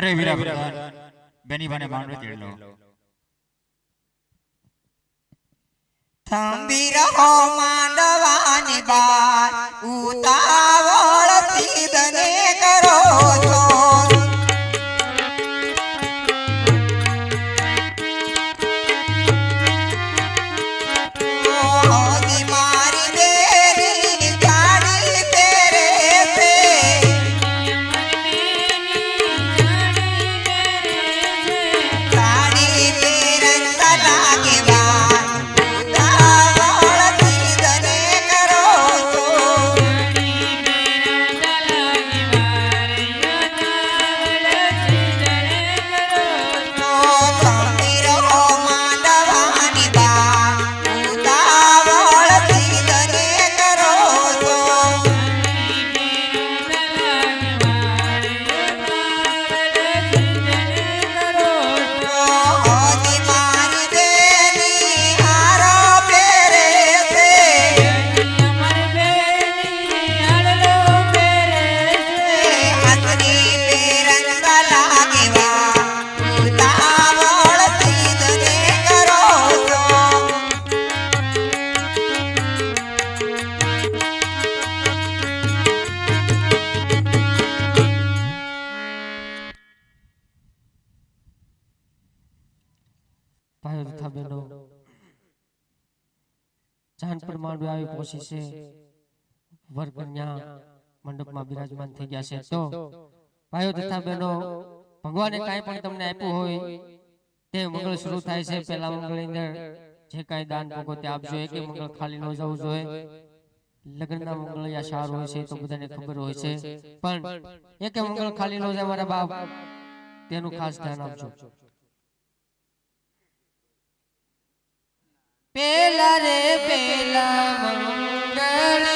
અરે વીરા પ્રધાન બેની બાને માંડવે તેડલો થંભી રહો માંડવાની બાર ઉતાવળ સીધને કરો છો જાનપર માંડવે આવી પહોંચી છે વર કન્યા મંડપમાં બિરાજમાન થઈ ગયા છે તો ભાઈઓ તથા બહેનો ભગવાને કાંઈ પણ તમને આપ્યું હોય તે મંગળ શરૂ થાય છે પહેલા મંગળની અંદર જે કાંઈ દાન ભોગો તે આપજો એક મંગળ ખાલી ન જવું જોઈએ લગ્નના મંગળ યા સાર હોય છે તો બધાને ખબર હોય છે પણ એક મંગળ ખાલી ન જાય મારા બાપ તેનું ખાસ ધ્યાન આપજો પેલા રે પેલા મંગળિયા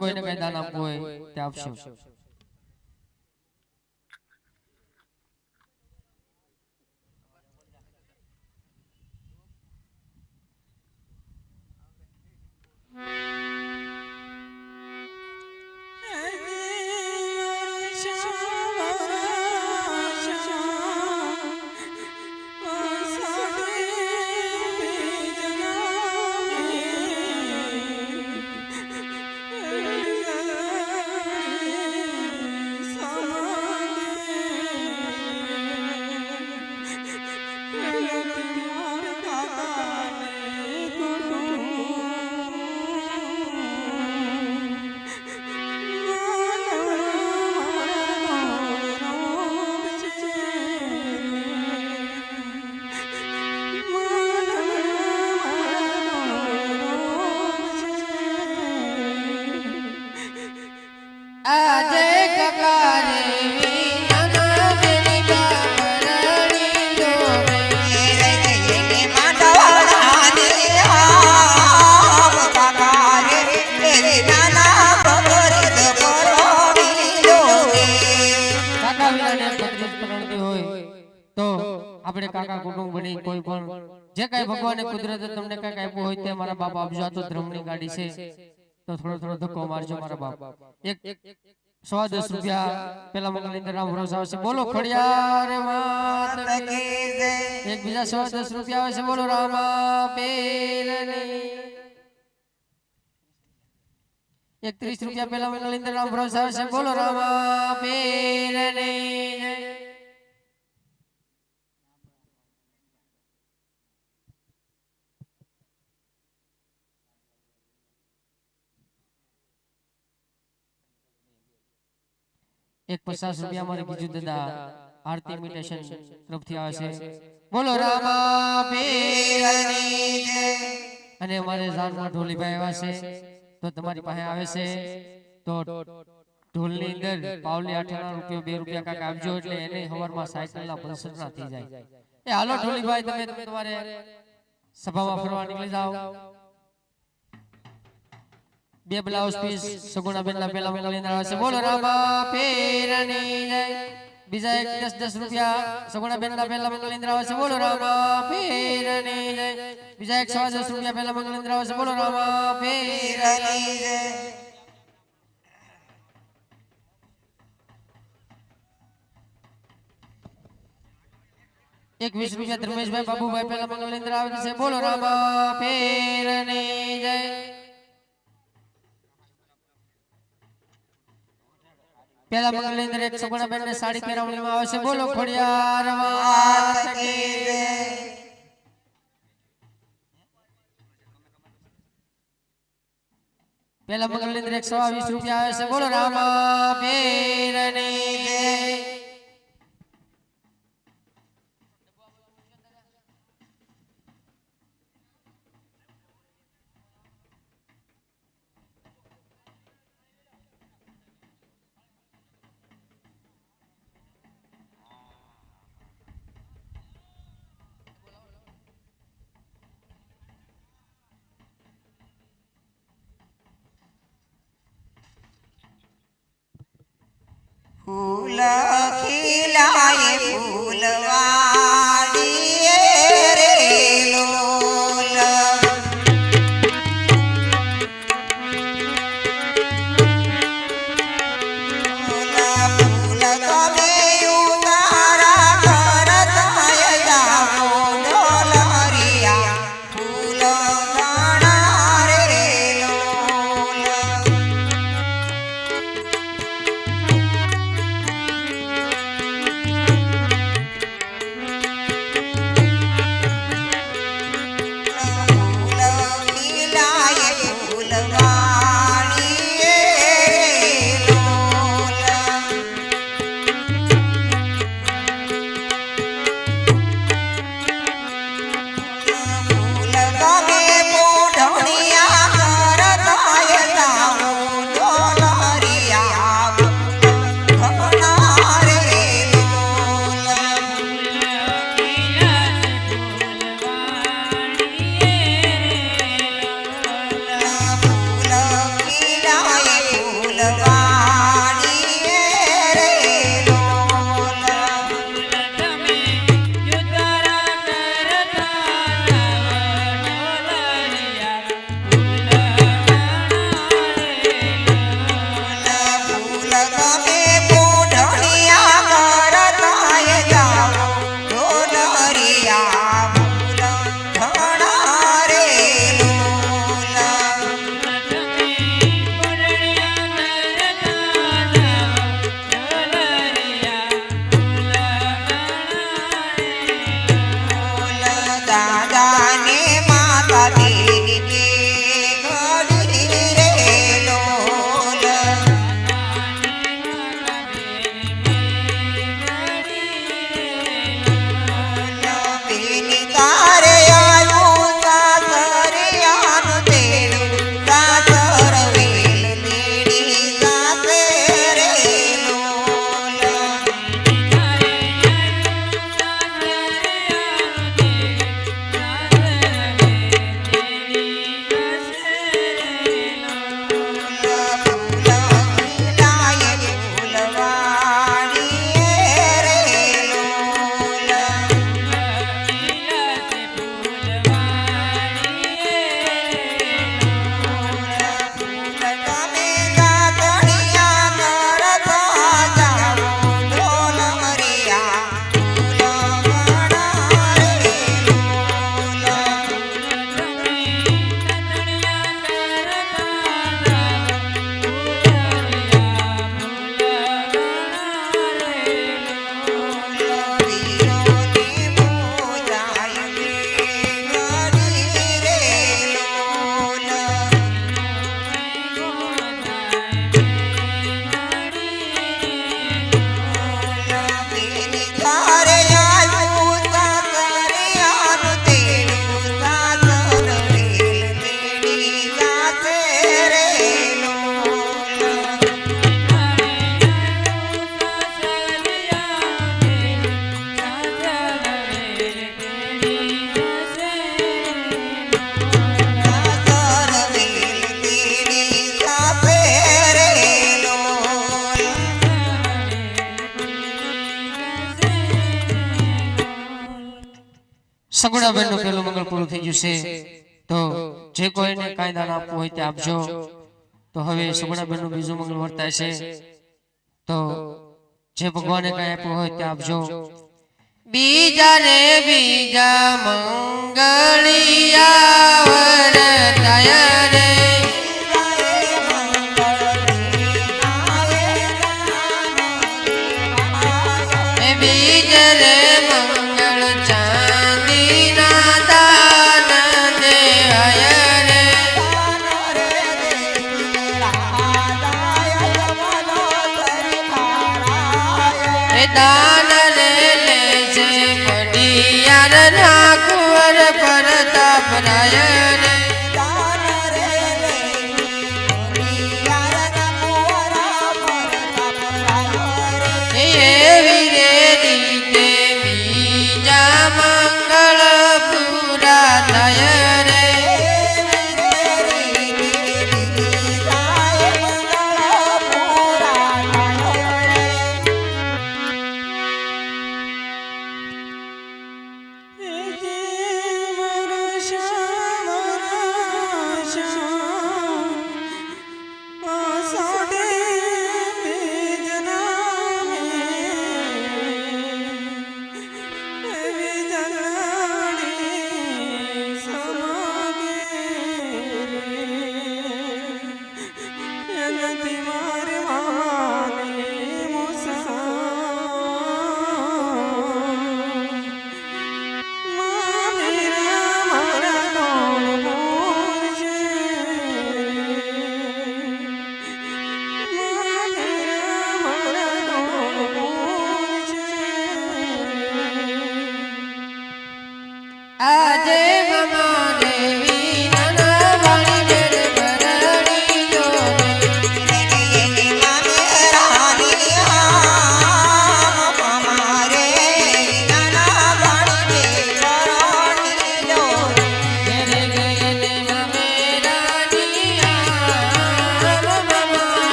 કોઈને કઈ દાન આપવું હોય તે આપશો આપણે કાકા કુટુંબ બની કોઈ પણ જે કઈ ભગવાને કુદરતે તમને કઈ આપ્યું હોય તે મારા બાપ આપજો આ તો ધર્મની ગાડી છે તો થોડો થોડો ધક્કો મારજો મારા બાપ એક 110 રૂપિયા પેલા મંગળની અંદર રામ ભરોસા આવશે બોલો ખડિયાર માત કી જય એક બીજા 110 રૂપિયા આવે છે બોલો રામા પીરની એક 30 રૂપિયા પેલા મંગળની અંદર રામ ભરોસા આવશે બોલો રામા પીરની एक 50 રૂપિયા મારે બીજું દાદા આરતી ઇમિટેશન તરફથી આવે છે બોલો રામા પીરની જય અને અમારે ઝાડમાં ઢોલીભાઈ આવ્યા છે તો તમારી પાસે આવે છે તો ઢોલની અંદર પાવલી 8 રૂપિયા 2 રૂપિયા કાક આપજો એટલે એને હવારમાં સાયકલના પંચર ના થઈ જાય એ હાલો ઢોલીભાઈ તમે તમારે સભામાં ફરવા નીકળી જાઓ બે બ્લાઉઝ પીસ સગુણાબેનના પેલા મંગળની આવે છે બોલો રામા પીરની જય બીજા એક 10 રૂપિયા સગુણાબેનના પેલા મંગળની આવે છે બોલો રામા પીરની જય બીજા એક 10 રૂપિયા પેલા મંગળની આવે છે બોલો રામા પીરની જય એક 20 રૂપિયા ધર્મેશભાઈ બાબુભાઈ પેલા મંગળની આવે છે બોલો રામા પીરની જય પેલા મંગળની અંદર એક સગુણાબેન ને સાડી પહેરાવવામાં આવે છે બોલો ખોડિયાર માત કી જય પેલા મંગળની અંદર 120 રૂપિયા આવે છે બોલો રામા પીરની જય फूल खिलाए फूलवाड़ी रे लोल फूल कभी उतारा करत है जाओ डोलरिया फूल गाना रे लोल સગુણાબેન નું પેલું મંગળ પૂરું થઈ ગયું છે તો જે કોઈને કાંઈ દાન આપવું હોય તે આપજો તો હવે સગુણાબેન નું બીજું મંગળ વર્તાય છે તો જે ભગવાને કાંઈ આપ્યું હોય તે આપજો બીજા ને બીજા મંગળિયા વર્તાય રે બીજ રે મંગળ ચાંદી ના દાન દેવાય રે એ દાન રે લે છે પડિયાર ના કુંવર પ્રતાપ રાય રે એવી રે રીતે બીજા મંગળ પૂરા થાય રે આજે મમારે વિના વાળી બેન ભરણી લો ઘરે ગયેલે મમે રાનિયા મમારે વિના વાળી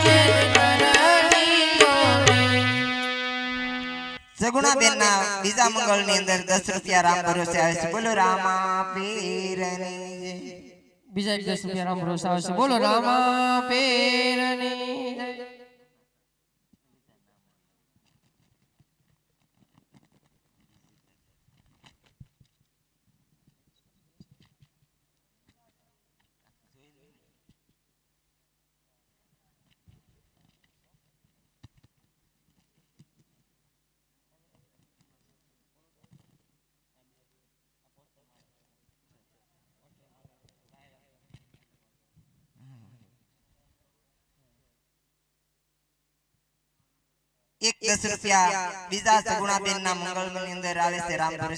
બેન ભરણી લો સગુણાબેન ના બીજા મંગળ ની અંદર 10 રૂપિયા રામ ભરોસે આવે છે બોલો રામા પીરની જય બીજા 10 રૂપિયા રામ ભરોસા આવશે બોલો રામા પીરની જય એક 10 રૂપિયા બીજા સગુણાબેન ના મંગળ ની અંદર આવે છે રામ ભરોસે